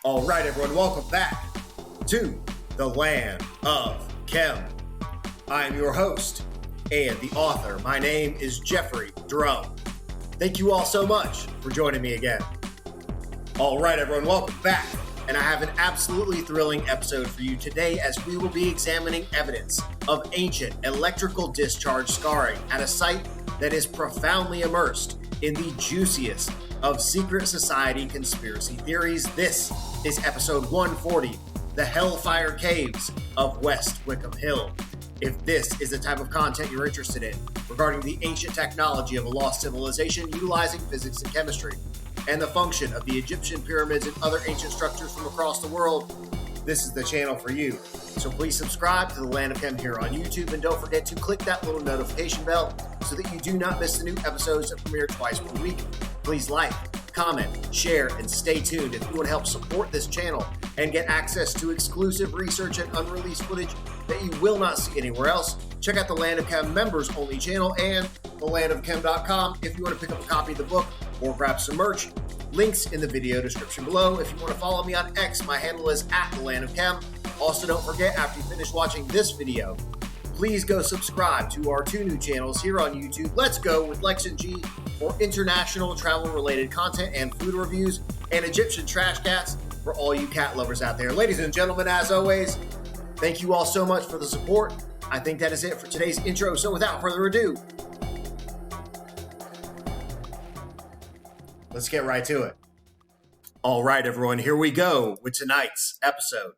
All right, everyone, welcome back to the Land of Chem. I am your host and the author. My name is Jeffrey Drum. Thank you all so much for joining me again. All right, everyone, welcome back. And I have an absolutely thrilling episode for you today as we will be examining evidence of ancient electrical discharge scarring at a site that is profoundly immersed in the juiciest of secret society conspiracy theories. This is episode 140, the Hellfire Caves of West Wycombe Hill. If this is the type of content you're interested in regarding the ancient technology of a lost civilization utilizing physics and chemistry, and the function of the Egyptian pyramids and other ancient structures from across the world, this is the channel for you. So please subscribe to the Land of Chem here on YouTube, and don't forget to click that little notification bell so that you do not miss the new episodes that premiere twice per week. Please like, comment, share, and stay tuned if you want to help support this channel and get access to exclusive research and unreleased footage that you will not see anywhere else. Check out the Land of Chem members only channel and thelandofchem.com if you want to pick up a copy of the book or grab some merch. Links in the video description below. If you want to follow me on X, my handle is @thelandofchem. Also, don't forget, after you finish watching this video, please go subscribe to our two new channels here on YouTube. Let's Go with Lex and G for international travel-related content and food reviews, and Egyptian Trash Cats for all you cat lovers out there. Ladies and gentlemen, as always, thank you all so much for the support. I think that is it for today's intro, so without further ado, let's get right to it. All right, everyone, here we go with tonight's episode.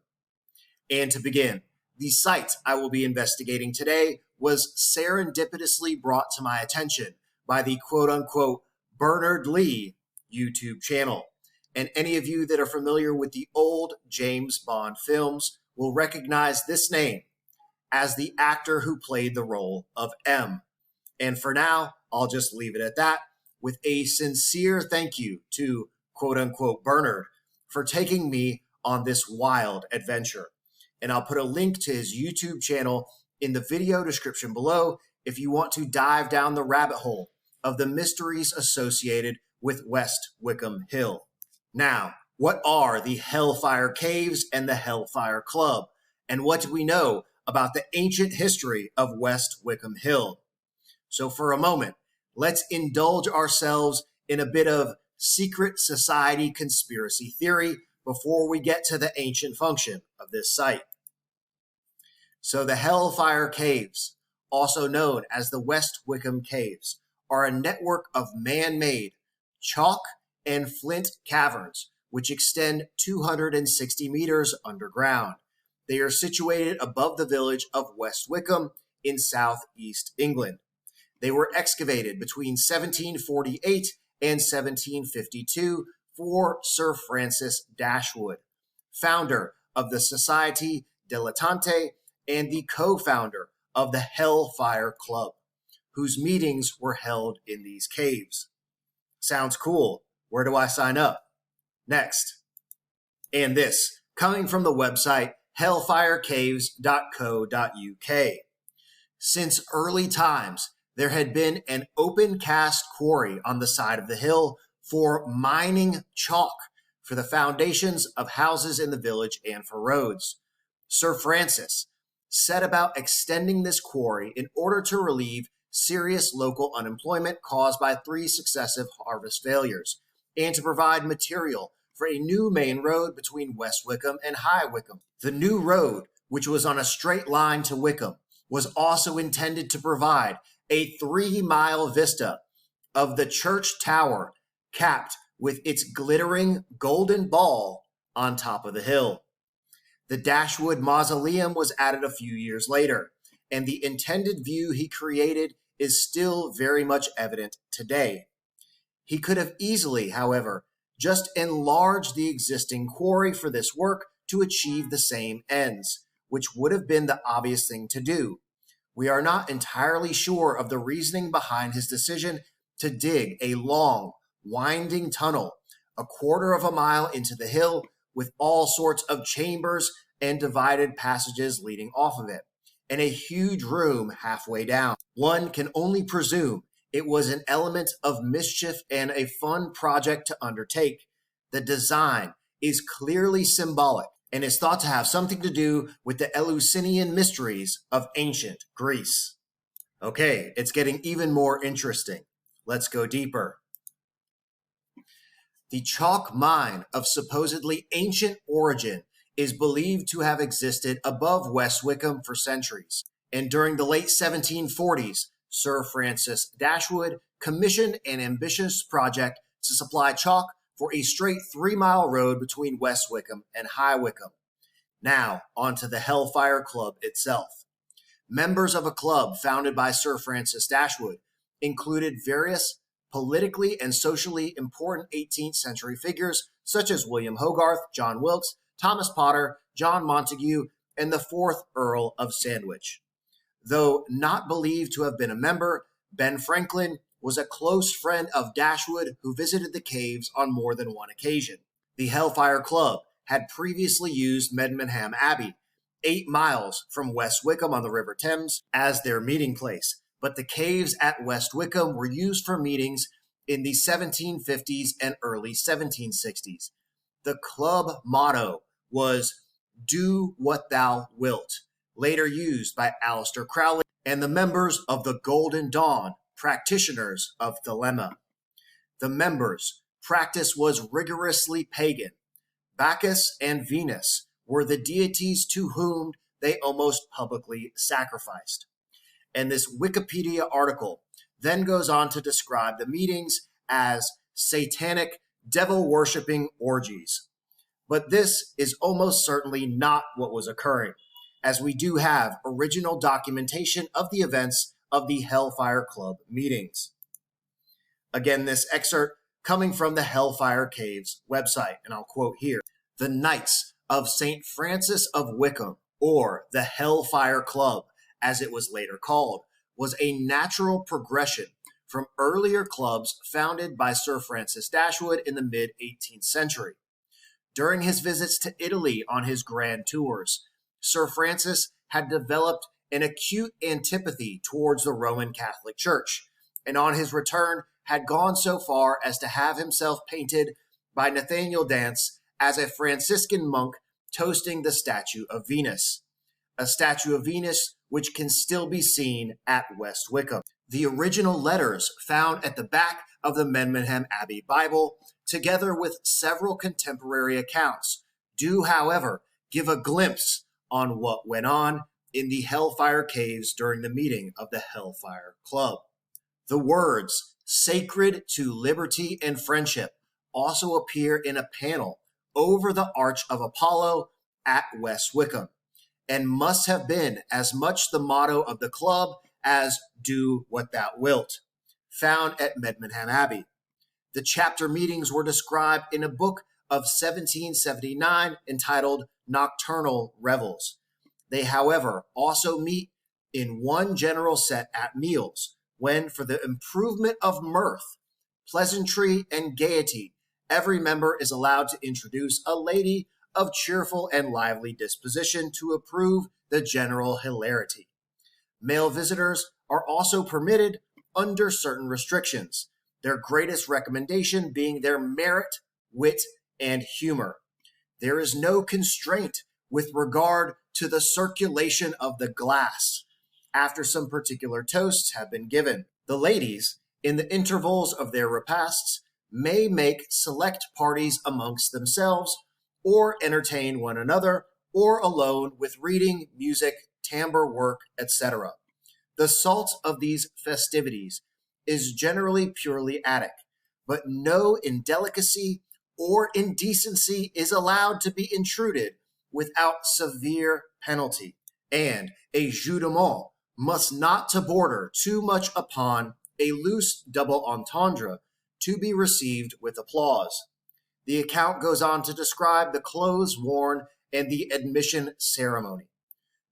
And to begin, the site I will be investigating today was serendipitously brought to my attention by the quote-unquote Bernard Lee YouTube channel. And any of you that are familiar with the old James Bond films will recognize this name as the actor who played the role of M. And for now, I'll just leave it at that, with a sincere thank you to quote-unquote Bernard for taking me on this wild adventure. And I'll put a link to his YouTube channel in the video description below if you want to dive down the rabbit hole of the mysteries associated with West Wycombe Hill. Now, what are the Hellfire Caves and the Hellfire Club? And what do we know about the ancient history of West Wycombe Hill? So for a moment, let's indulge ourselves in a bit of secret society conspiracy theory before we get to the ancient function of this site. So the Hellfire Caves, also known as the West Wycombe Caves, are a network of man-made chalk and flint caverns which extend 260 meters underground. They are situated above the village of West Wycombe in southeast England. They were excavated between 1748 and 1752 for Sir Francis Dashwood, founder of the Société Dilettante and the co-founder of the Hellfire Club, whose meetings were held in these caves. Sounds cool. Where do I sign up? Next. And this, coming from the website hellfirecaves.co.uk. Since early times, there had been an open cast quarry on the side of the hill for mining chalk for the foundations of houses in the village and for roads. Sir Francis set about extending this quarry in order to relieve serious local unemployment caused by 3 successive harvest failures, and to provide material for a new main road between West Wycombe and High Wycombe. The new road, which was on a straight line to Wycombe, was also intended to provide a 3-mile vista of the church tower capped with its glittering golden ball on top of the hill. The Dashwood Mausoleum was added a few years later, and the intended view he created is still very much evident today. He could have easily, however, just enlarged the existing quarry for this work to achieve the same ends, which would have been the obvious thing to do. We are not entirely sure of the reasoning behind his decision to dig a long, winding tunnel 1/4 mile into the hill with all sorts of chambers and divided passages leading off of it, and a huge room halfway down. One can only presume it was an element of mischief and a fun project to undertake. The design is clearly symbolic and is thought to have something to do with the Eleusinian mysteries of ancient Greece. Okay, it's getting even more interesting. Let's go deeper. The chalk mine of supposedly ancient origin is believed to have existed above West Wycombe for centuries, and during the late 1740s, Sir Francis Dashwood commissioned an ambitious project to supply chalk for a straight 3-mile road between West Wycombe and High Wycombe. Now, onto the Hellfire Club itself. Members of a club founded by Sir Francis Dashwood included various politically and socially important 18th century figures such as William Hogarth, John Wilkes, Thomas Potter, John Montague, and the 4th Earl of Sandwich. Though not believed to have been a member, Ben Franklin was a close friend of Dashwood who visited the caves on more than one occasion. The Hellfire Club had previously used Medmenham Abbey, 8 miles from West Wycombe on the River Thames, as their meeting place, but the caves at West Wycombe were used for meetings in the 1750s and early 1760s. The club motto was "Do What Thou Wilt," later used by Aleister Crowley and the members of the Golden Dawn, practitioners of Thelema. The members' practice was rigorously pagan. Bacchus and Venus were the deities to whom they almost publicly sacrificed. And this Wikipedia article then goes on to describe the meetings as satanic, devil-worshipping orgies. But this is almost certainly not what was occurring, as we do have original documentation of the events of the Hellfire Club meetings. Again, this excerpt coming from the Hellfire Caves website, and I'll quote here: "The Knights of St. Francis of Wycombe, or the Hellfire Club, as it was later called, was a natural progression from earlier clubs founded by Sir Francis Dashwood in the mid-18th century. During his visits to Italy on his grand tours, Sir Francis had developed an acute antipathy towards the Roman Catholic Church, and on his return had gone so far as to have himself painted by Nathaniel Dance as a Franciscan monk toasting the statue of Venus, a statue of Venus which can still be seen at West Wycombe. The original letters found at the back of the Medmenham Abbey Bible, together with several contemporary accounts, do, however, give a glimpse on what went on in the Hellfire Caves during the meeting of the Hellfire Club. The words "sacred to liberty and friendship" also appear in a panel over the Arch of Apollo at West Wycombe, and must have been as much the motto of the club as "Do What Thou Wilt," found at Medmenham Abbey. The chapter meetings were described in a book of 1779 entitled Nocturnal Revels. They, however, also meet in one general set at meals, when, for the improvement of mirth, pleasantry, and gaiety, every member is allowed to introduce a lady of cheerful and lively disposition to approve the general hilarity. Male visitors are also permitted under certain restrictions, their greatest recommendation being their merit, wit, and humor. There is no constraint with regard to the circulation of the glass after some particular toasts have been given. The ladies, in the intervals of their repasts, may make select parties amongst themselves, or entertain one another, or alone with reading, music, tambour work, etc. The salt of these festivities is generally purely Attic, but no indelicacy or indecency is allowed to be intruded without severe penalty, and a jugement must not to border too much upon a loose double entendre to be received with applause. The account goes on to describe the clothes worn and the admission ceremony.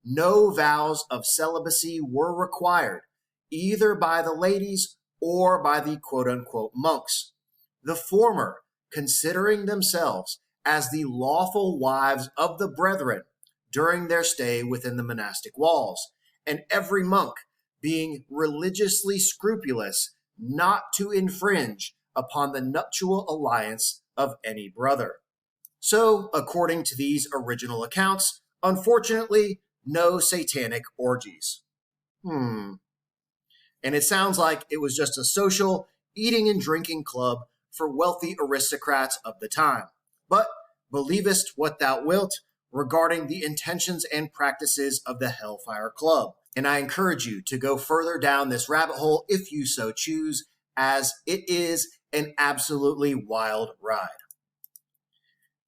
No vows of celibacy were required, either by the ladies or by the quote-unquote monks. The former considering themselves as the lawful wives of the brethren during their stay within the monastic walls, and every monk being religiously scrupulous not to infringe upon the nuptial alliance of any brother. So, according to these original accounts, unfortunately, no satanic orgies. And it sounds like it was just a social eating and drinking club for wealthy aristocrats of the time. But believest what thou wilt regarding the intentions and practices of the Hellfire Club. And I encourage you to go further down this rabbit hole if you so choose, as it is an absolutely wild ride.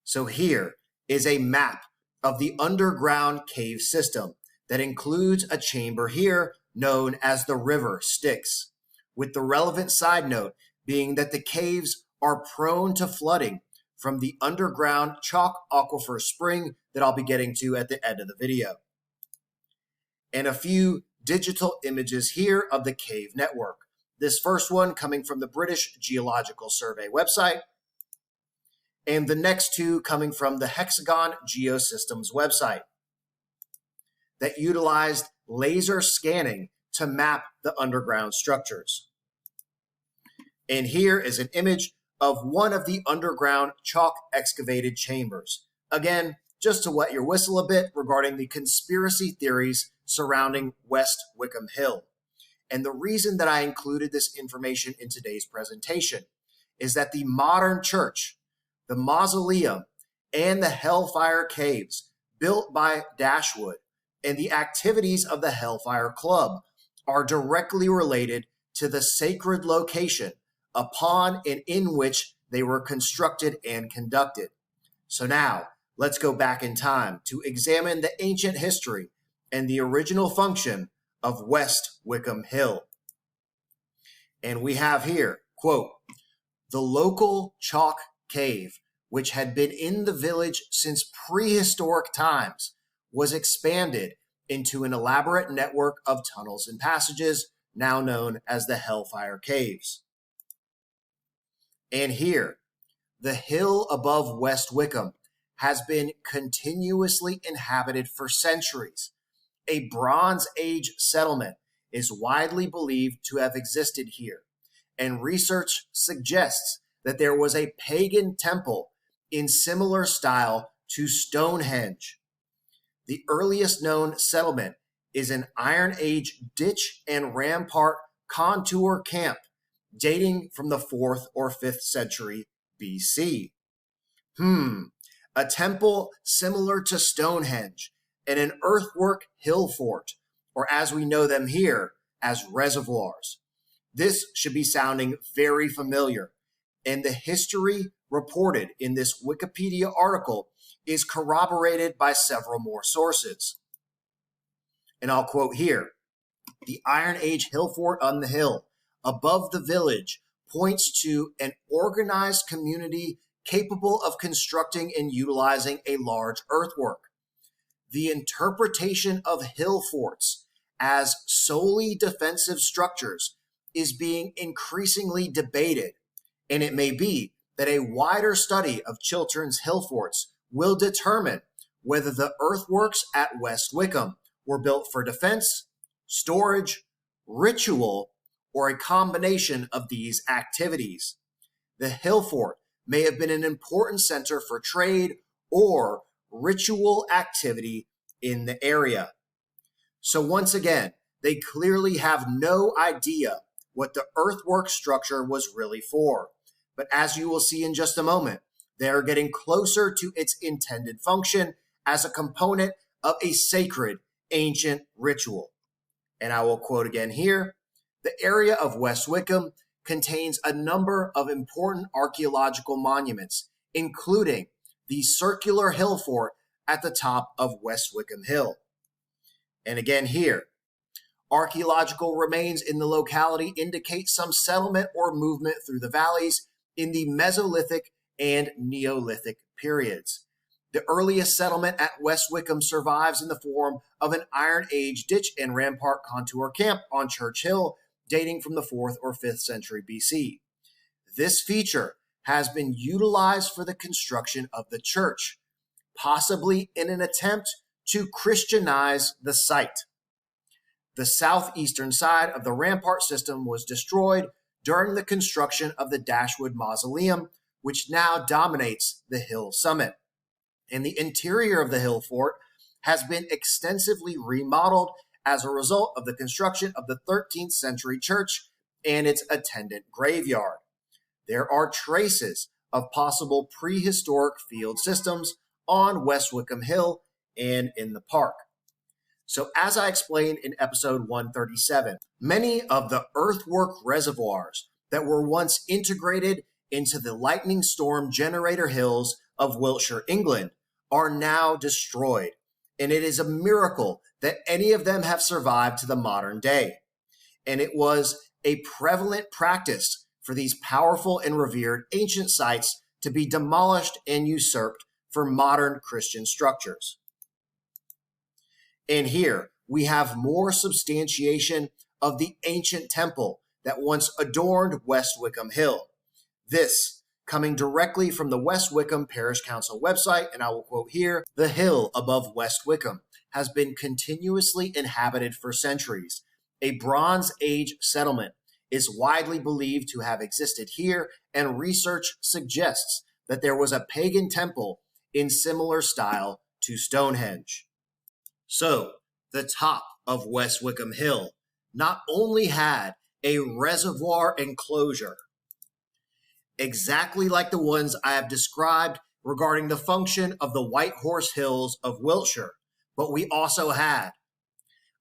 So here is a map of the underground cave system that includes a chamber here known as the River Styx, with the relevant side note being that the caves are prone to flooding from the underground chalk aquifer spring that I'll be getting to at the end of the video. And a few digital images here of the cave network. This first one coming from the British Geological Survey website, and the next two coming from the Hexagon Geosystems website that utilized laser scanning to map the underground structures. And here is an image of one of the underground chalk excavated chambers. Again, just to wet your whistle a bit regarding the conspiracy theories surrounding West Wycombe Hill. And the reason that I included this information in today's presentation is that the modern church, the mausoleum, and the Hellfire Caves built by Dashwood and the activities of the Hellfire Club are directly related to the sacred location upon and in which they were constructed and conducted. So now, let's go back in time to examine the ancient history and the original function of West Wycombe Hill. And we have here, quote, the local chalk cave, which had been in the village since prehistoric times, was expanded into an elaborate network of tunnels and passages, now known as the Hellfire Caves. And here, the hill above West Wycombe has been continuously inhabited for centuries. A Bronze Age settlement is widely believed to have existed here, and research suggests that there was a pagan temple in similar style to Stonehenge. The earliest known settlement is an Iron Age ditch and rampart contour camp dating from the 4th or 5th century BC. A temple similar to Stonehenge and an earthwork hill fort, or as we know them here, as reservoirs. This should be sounding very familiar, and the history reported in this Wikipedia article is corroborated by several more sources. And I'll quote here, the Iron Age hill fort on the hill above the village points to an organized community capable of constructing and utilizing a large earthwork. The interpretation of hill forts as solely defensive structures is being increasingly debated, and it may be that a wider study of Chiltern's hill forts will determine whether the earthworks at West Wycombe were built for defense, storage, ritual, or a combination of these activities. The hill fort may have been an important center for trade or ritual activity in the area. So once again, they clearly have no idea what the earthwork structure was really for. But as you will see in just a moment, they are getting closer to its intended function as a component of a sacred ancient ritual. And I will quote again here, the area of West Wycombe contains a number of important archaeological monuments, including the circular hill fort at the top of West Wycombe Hill. And again here, archaeological remains in the locality indicate some settlement or movement through the valleys in the Mesolithic and Neolithic periods. The earliest settlement at West Wycombe survives in the form of an Iron Age ditch and rampart contour camp on Church Hill, dating from the 4th or 5th century BC. This feature has been utilized for the construction of the church, possibly in an attempt to Christianize the site. The southeastern side of the rampart system was destroyed during the construction of the Dashwood Mausoleum, which now dominates the hill summit. And the interior of the hill fort has been extensively remodeled as a result of the construction of the 13th century church and its attendant graveyard. There are traces of possible prehistoric field systems on West Wycombe Hill and in the park. So as I explained in episode 137, many of the earthwork reservoirs that were once integrated into the lightning storm generator hills of Wiltshire, England, are now destroyed. And it is a miracle that any of them have survived to the modern day. And it was a prevalent practice for these powerful and revered ancient sites to be demolished and usurped for modern Christian structures. And here we have more substantiation of the ancient temple that once adorned West Wycombe Hill. This coming directly from the West Wycombe Parish Council website, and I will quote here, "The hill above West Wycombe has been continuously inhabited for centuries. A Bronze Age settlement is widely believed to have existed here, and research suggests that there was a pagan temple in similar style to Stonehenge." So, the top of West Wycombe Hill not only had a reservoir enclosure, exactly like the ones I have described regarding the function of the White Horse Hills of Wiltshire, but we also had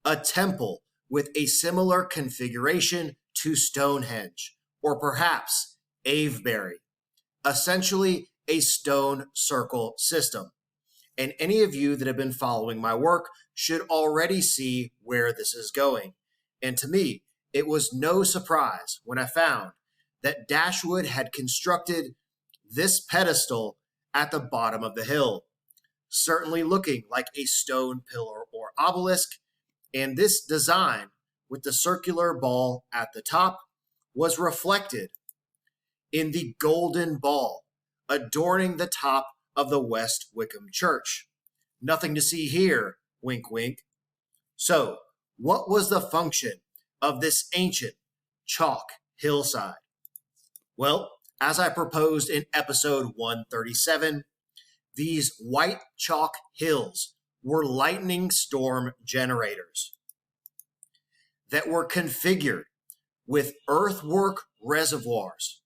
a temple with a similar configuration to Stonehenge, or perhaps Avebury, essentially a stone circle system. And any of you that have been following my work should already see where this is going. And to me, it was no surprise when I found that Dashwood had constructed this pedestal at the bottom of the hill, certainly looking like a stone pillar or obelisk, and this design with the circular ball at the top was reflected in the golden ball adorning the top of the West Wycombe Church. Nothing to see here, wink wink. So, what was the function of this ancient chalk hillside? Well, as I proposed in episode 137, these white chalk hills were lightning storm generators that were configured with earthwork reservoirs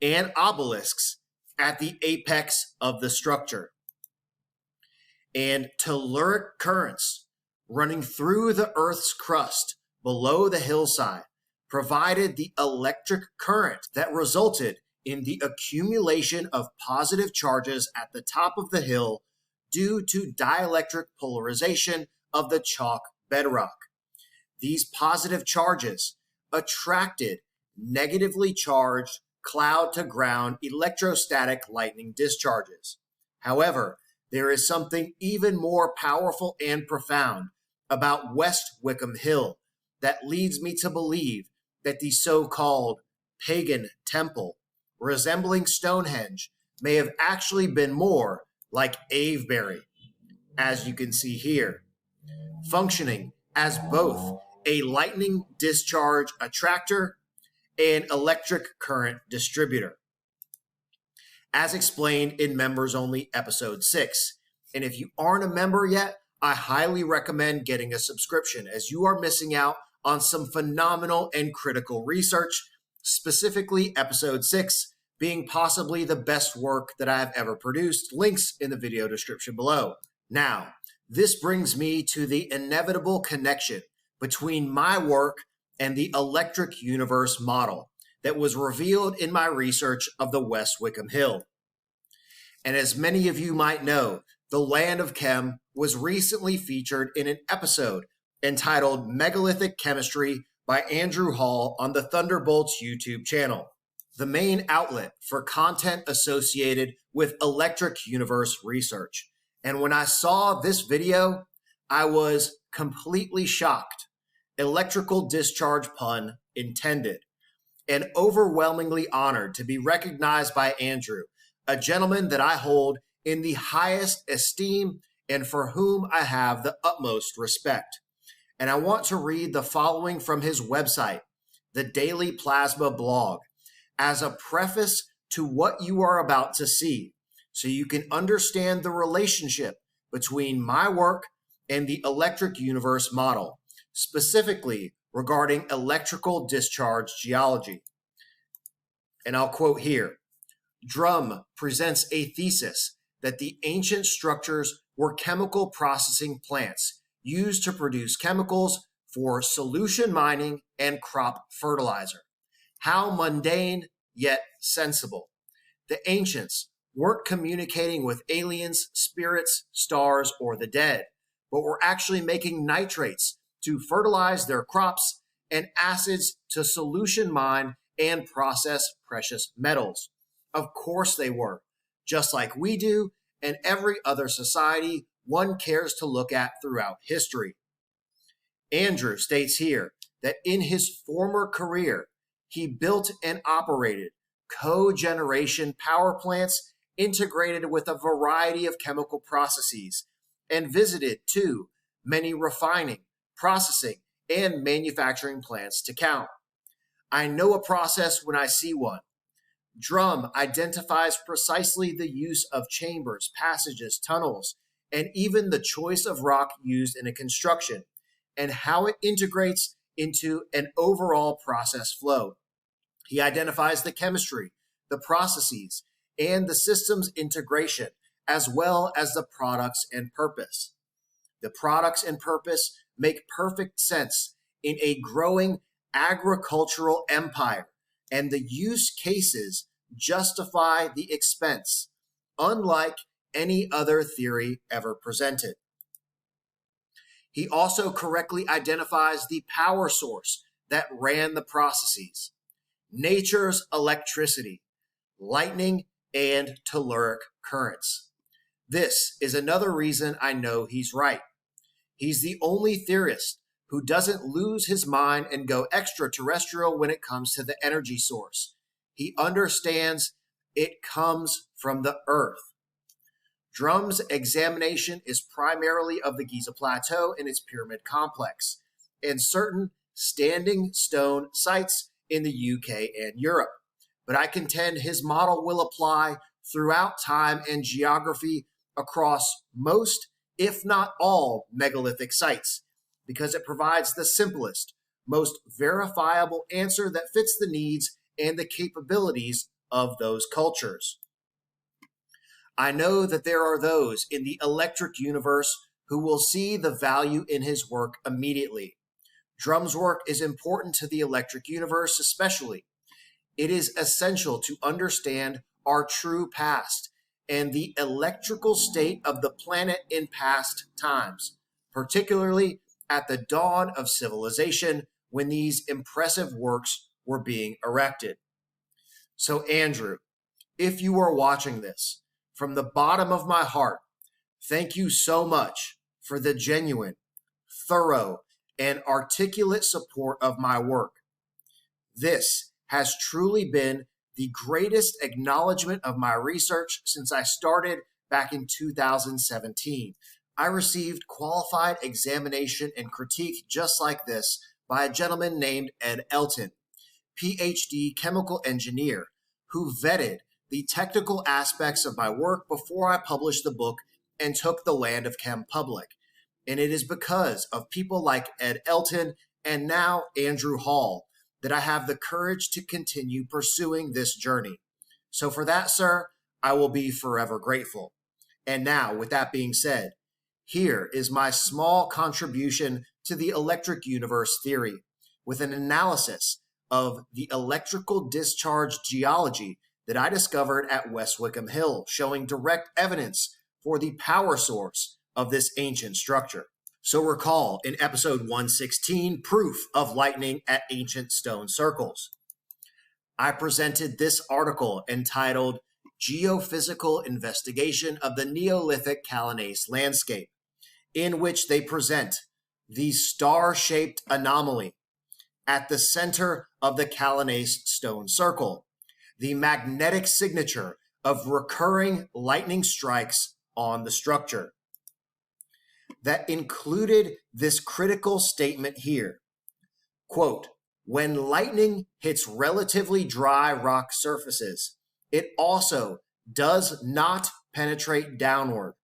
and obelisks at the apex of the structure, and telluric currents running through the Earth's crust below the hillside provided the electric current that resulted in the accumulation of positive charges at the top of the hill due to dielectric polarization of the chalk bedrock. These positive charges attracted negatively charged cloud-to-ground electrostatic lightning discharges. However, there is something even more powerful and profound about West Wycombe Hill that leads me to believe that the so-called pagan temple, resembling Stonehenge, may have actually been more like Avebury, as you can see here, functioning as both a lightning discharge attractor and electric current distributor, as explained in Members Only Episode 6. And if you aren't a member yet, I highly recommend getting a subscription, as you are missing out on some phenomenal and critical research, specifically Episode 6 being possibly the best work that I have ever produced. Links in the video description below. Now, this brings me to the inevitable connection between my work and the electric universe model that was revealed in my research of the West Wycombe Hill. And as many of you might know, the land of Chem was recently featured in an episode entitled Megalithic Chemistry by Andrew Hall on the Thunderbolts YouTube channel, the main outlet for content associated with electric universe research. And when I saw this video, I was completely shocked. Electrical discharge pun intended. And overwhelmingly honored to be recognized by Andrew, a gentleman that I hold in the highest esteem and for whom I have the utmost respect. And I want to read the following from his website, the Daily Plasma blog, as a preface to what you are about to see, so you can understand the relationship between my work and the electric universe model, specifically regarding electrical discharge geology. And I'll quote here, Drum presents a thesis that the ancient structures were chemical processing plants used to produce chemicals for solution mining and crop fertilizer. How mundane, yet sensible. The ancients weren't communicating with aliens, spirits, stars, or the dead, but were actually making nitrates to fertilize their crops and acids to solution mine and process precious metals. Of course they were, just like we do and every other society one cares to look at throughout history. Andrew states here that in his former career, he built and operated cogeneration power plants integrated with a variety of chemical processes and visited, too, many refining, processing, and manufacturing plants to count. I know a process when I see one. Drum identifies precisely the use of chambers, passages, tunnels, and even the choice of rock used in a construction, and how it integrates into an overall process flow. He identifies the chemistry, the processes, and the system's integration, as well as the products and purpose. The products and purpose make perfect sense in a growing agricultural empire, and the use cases justify the expense, unlike any other theory ever presented. He also correctly identifies the power source that ran the processes: nature's electricity, lightning, and telluric currents. This is another reason I know he's right. He's the only theorist who doesn't lose his mind and go extraterrestrial when it comes to the energy source. He understands it comes from the earth. Drum's examination is primarily of the Giza plateau and its pyramid complex, and certain standing stone sites in the UK and Europe. But I contend his model will apply throughout time and geography across most, if not all, megalithic sites, because it provides the simplest, most verifiable answer that fits the needs and the capabilities of those cultures. I know that there are those in the electric universe who will see the value in his work immediately. Drum's work is important to the electric universe especially. It is essential to understand our true past and the electrical state of the planet in past times, particularly at the dawn of civilization when these impressive works were being erected. So, Andrew, if you are watching this, from the bottom of my heart, thank you so much for the genuine, thorough, and articulate support of my work. This has truly been the greatest acknowledgement of my research since I started back in 2017. I received qualified examination and critique just like this by a gentleman named Ed Elton, PhD chemical engineer, who vetted the technical aspects of my work before I published the book and took the land of chem public. And it is because of people like Ed Elton and now Andrew Hall that I have the courage to continue pursuing this journey. So for that, sir, I will be forever grateful. And now, with that being said, here is my small contribution to the electric universe theory with an analysis of the electrical discharge geology that I discovered at West Wycombe Hill, showing direct evidence for the power source of this ancient structure. So recall in episode 116, Proof of Lightning at Ancient Stone Circles, I presented this article entitled Geophysical Investigation of the Neolithic Catalysis Landscape, in which they present the star-shaped anomaly at the center of the Catalysis stone circle, the magnetic signature of recurring lightning strikes on the structure. That included this critical statement here, quote, when lightning hits relatively dry rock surfaces, it also does not penetrate downward.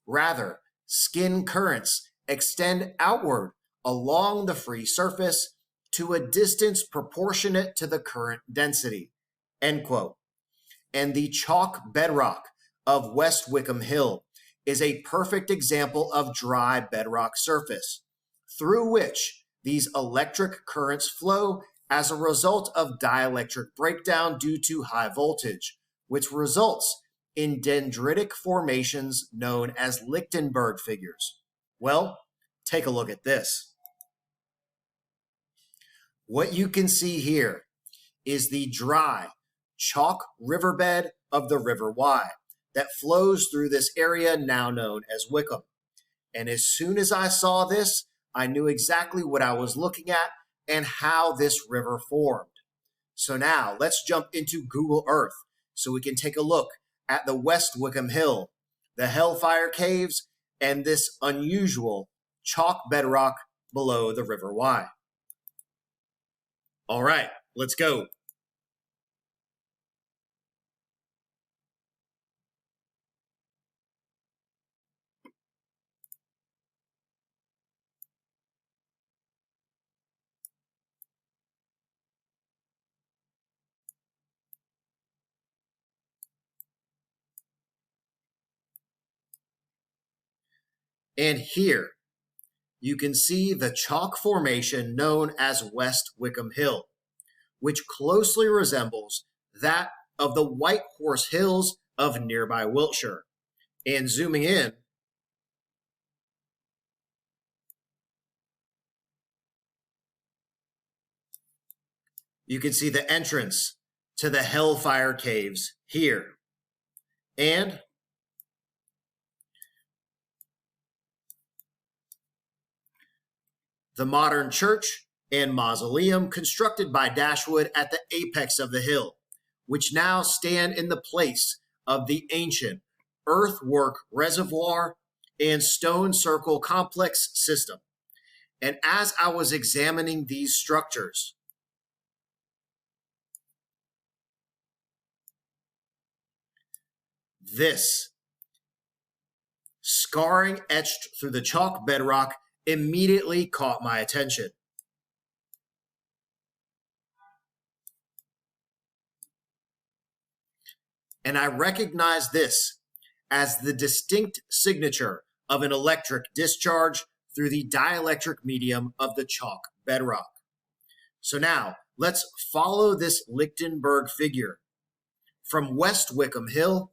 Rather, skin currents extend outward along the free surface to a distance proportionate to the current density. End quote. And the chalk bedrock of West Wycombe Hill is a perfect example of dry bedrock surface, through which these electric currents flow as a result of dielectric breakdown due to high voltage, which results in dendritic formations known as Lichtenberg figures. Well, take a look at this. What you can see here is the dry chalk riverbed of the River Wye that flows through this area now known as Wycombe. And as soon as I saw this, I knew exactly what I was looking at and how this river formed. So now let's jump into Google Earth so we can take a look at the West Wycombe Hill, the Hellfire caves, and this unusual chalk bedrock below the River Wye. All right, let's go. And here you can see the chalk formation known as West Wycombe Hill, which closely resembles that of the White Horse Hills of nearby Wiltshire. And zooming in, you can see the entrance to the Hellfire caves here. And the modern church and mausoleum constructed by Dashwood at the apex of the hill, which now stand in the place of the ancient earthwork reservoir and stone circle complex system. And as I was examining these structures, this scarring etched through the chalk bedrock immediately caught my attention. And I recognize this as the distinct signature of an electric discharge through the dielectric medium of the chalk bedrock. So now, let's follow this Lichtenberg figure from West Wycombe Hill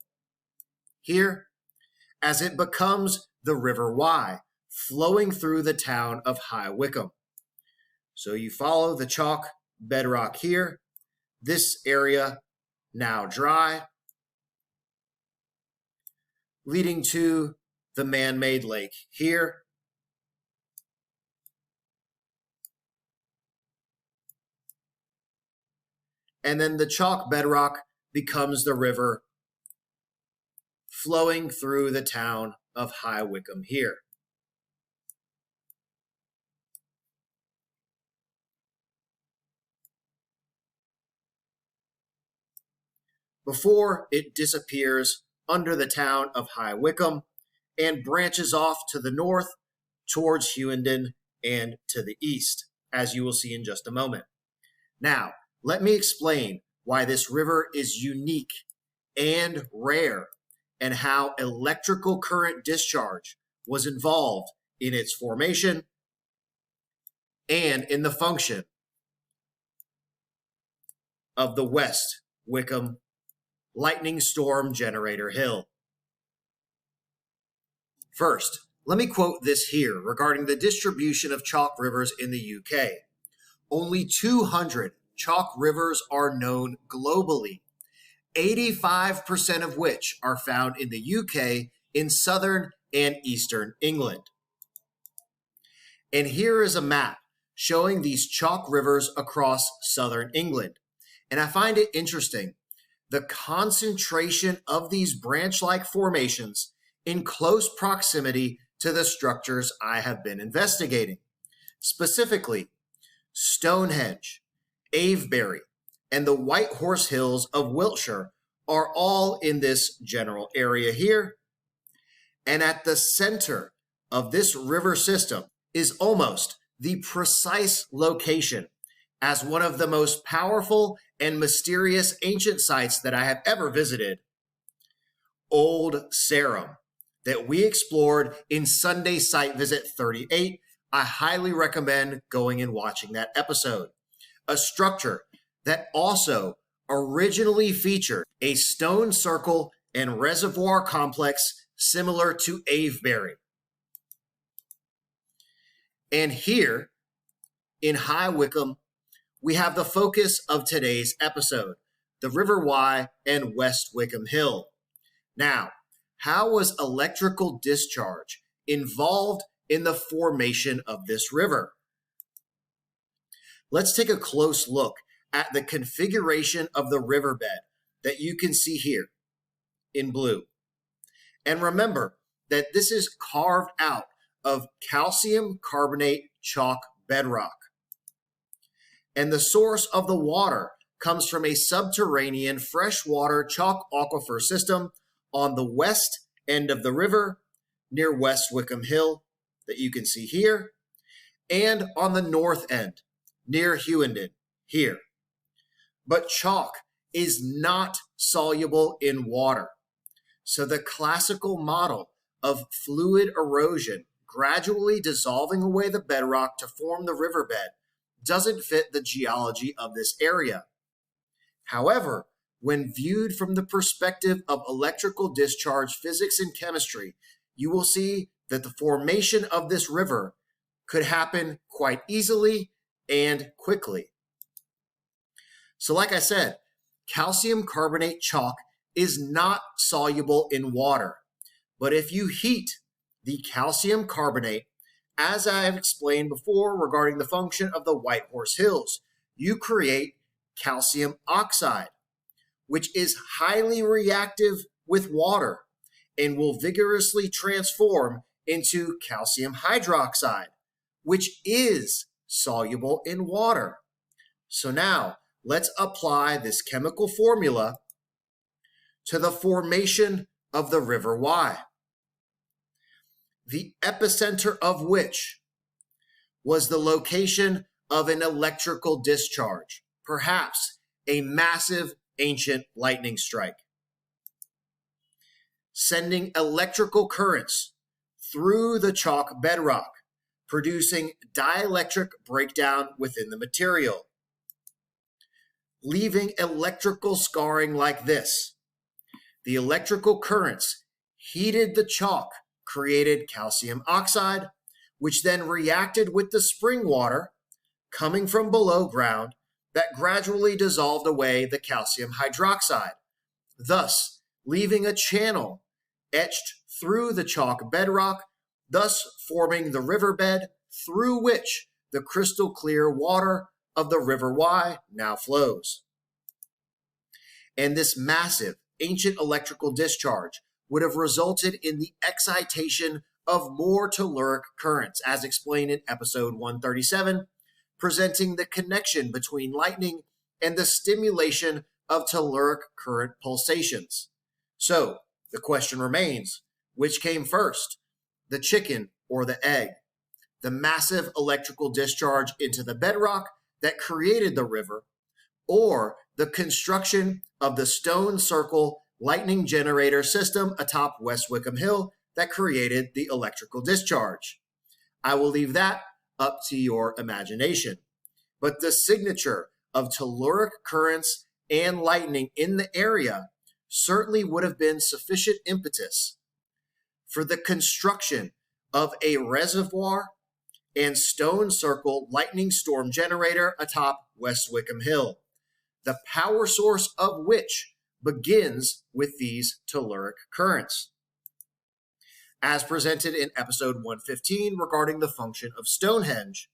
here as it becomes the River Wye, flowing through the town of High Wycombe. So you follow the chalk bedrock here, this area now dry, leading to the man-made lake here. And then the chalk bedrock becomes the river flowing through the town of High Wycombe here. Before it disappears under the town of High Wycombe and branches off to the north towards Hughenden and to the east, as you will see in just a moment. Now, let me explain why this river is unique and rare and how electrical current discharge was involved in its formation and in the function of the West Wycombe lightning storm generator hill. First, let me quote this here regarding the distribution of chalk rivers in the UK. Only 200 chalk rivers are known globally, 85% of which are found in the UK in southern and eastern England. And here is a map showing these chalk rivers across southern England. And I find it interesting, the concentration of these branch-like formations in close proximity to the structures I have been investigating. Specifically, Stonehenge, Avebury, and the White Horse Hills of Wiltshire are all in this general area here. And at the center of this river system is almost the precise location as one of the most powerful and mysterious ancient sites that I have ever visited, Old Sarum, that we explored in Sunday Site Visit 38. I highly recommend going and watching that episode. A structure that also originally featured a stone circle and reservoir complex similar to Avebury. And here in High Wycombe, we have the focus of today's episode, the River Wye and West Wycombe Hill. Now, how was electrical discharge involved in the formation of this river? Let's take a close look at the configuration of the riverbed that you can see here in blue. And remember that this is carved out of calcium carbonate chalk bedrock. And the source of the water comes from a subterranean freshwater chalk aquifer system on the west end of the river near West Wycombe Hill that you can see here, and on the north end near Hewenden here. But chalk is not soluble in water. So the classical model of fluid erosion gradually dissolving away the bedrock to form the riverbed doesn't fit the geology of this area. However, when viewed from the perspective of electrical discharge physics and chemistry, you will see that the formation of this river could happen quite easily and quickly. So like I said, calcium carbonate chalk is not soluble in water. But if you heat the calcium carbonate, as I have explained before regarding the function of the White Horse Hills, you create calcium oxide, which is highly reactive with water and will vigorously transform into calcium hydroxide, which is soluble in water. So now, let's apply this chemical formula to the formation of the River Wye, the epicenter of which was the location of an electrical discharge, perhaps a massive ancient lightning strike, sending electrical currents through the chalk bedrock, producing dielectric breakdown within the material, leaving electrical scarring like this. The electrical currents heated the chalk, created calcium oxide, which then reacted with the spring water coming from below ground that gradually dissolved away the calcium hydroxide, thus leaving a channel etched through the chalk bedrock, thus forming the riverbed through which the crystal clear water of the River Wye now flows. And this massive ancient electrical discharge would have resulted in the excitation of more telluric currents, as explained in episode 137, presenting the connection between lightning and the stimulation of telluric current pulsations. So, the question remains, which came first, the chicken or the egg? The massive electrical discharge into the bedrock that created the river, or the construction of the stone circle lightning generator system atop West Wycombe Hill that created the electrical discharge? I will leave that up to your imagination. But the signature of telluric currents and lightning in the area certainly would have been sufficient impetus for the construction of a reservoir and stone circle lightning storm generator atop West Wycombe Hill, the power source of which begins with these telluric currents, as presented in episode 115 regarding the function of Stonehenge.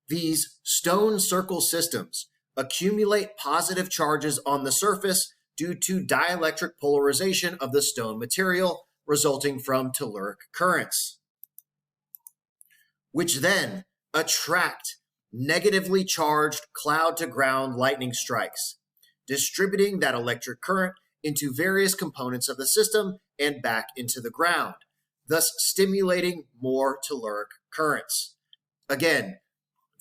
These stone circle systems accumulate positive charges on the surface due to dielectric polarization of the stone material resulting from telluric currents, which then attract negatively charged cloud-to-ground lightning strikes, distributing that electric current into various components of the system and back into the ground, thus stimulating more telluric currents. Again,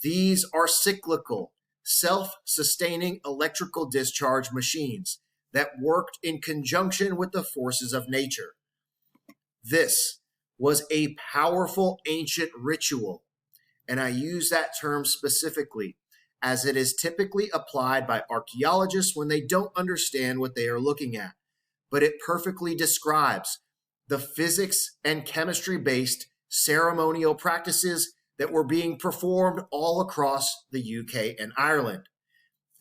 these are cyclical, self-sustaining electrical discharge machines that worked in conjunction with the forces of nature. This was a powerful ancient ritual, and I use that term specifically as it is typically applied by archaeologists when they don't understand what they are looking at, but it perfectly describes the physics and chemistry-based ceremonial practices that were being performed all across the UK and Ireland.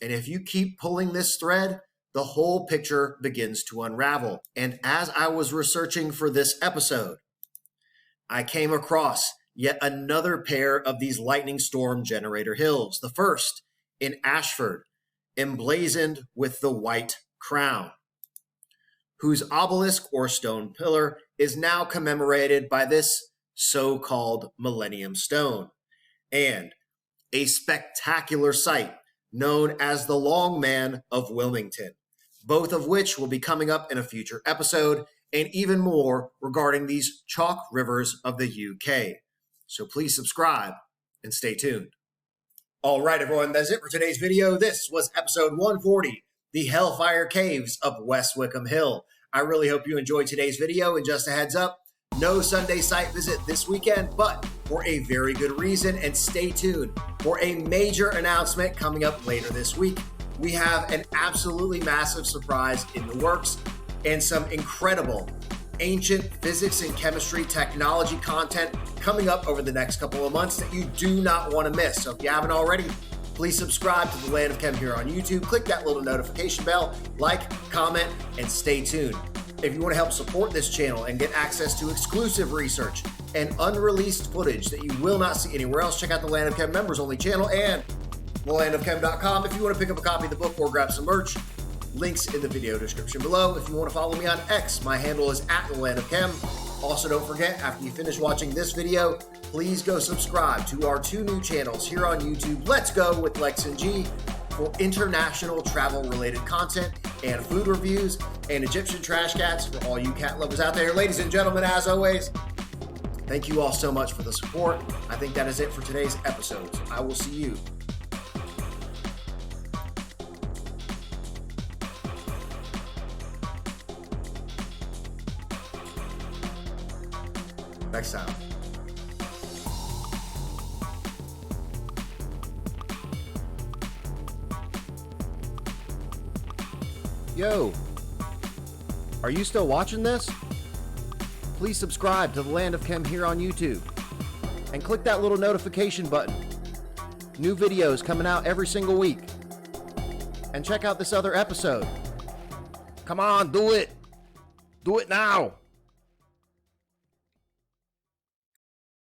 And if you keep pulling this thread, the whole picture begins to unravel. And as I was researching for this episode, I came across yet another pair of these lightning storm generator hills. The first in Ashford, emblazoned with the white crown, whose obelisk or stone pillar is now commemorated by this so-called Millennium Stone, and a spectacular site known as the Long Man of Wilmington, both of which will be coming up in a future episode, and even more regarding these chalk rivers of the UK. So please subscribe and stay tuned. All right, everyone, that's it for today's video. This was episode 140, the Hellfire Caves of West Wycombe Hill. I really hope you enjoyed today's video, and just a heads up, no Sunday site visit this weekend, but for a very good reason, and stay tuned for a major announcement coming up later this week. We have an absolutely massive surprise in the works and some incredible ancient physics and chemistry technology content coming up over the next couple of months that you do not want to miss. So if you haven't already, please subscribe to the Land of Chem here on YouTube. Click that little notification bell, like, comment, and stay tuned. If you want to help support this channel and get access to exclusive research and unreleased footage that you will not see anywhere else, check out the Land of Chem members only channel and thelandofchem.com. If you want to pick up a copy of the book or grab some merch, links in the video description below. If you want to follow me on X, my handle is @thelandofchem. Also, don't forget, after you finish watching this video, please go subscribe to our 2 new channels here on YouTube. Let's Go with Lex and G for international travel-related content and food reviews, and Egyptian Trash Cats for all you cat lovers out there. Ladies and gentlemen, as always, thank you all so much for the support. I think that is it for today's episode. I will see you next time. Yo, are you still watching this? Please subscribe to the Land of Chem here on YouTube and click that little notification button. New videos coming out every single week. And check out this other episode. Come on, do it. Do it now.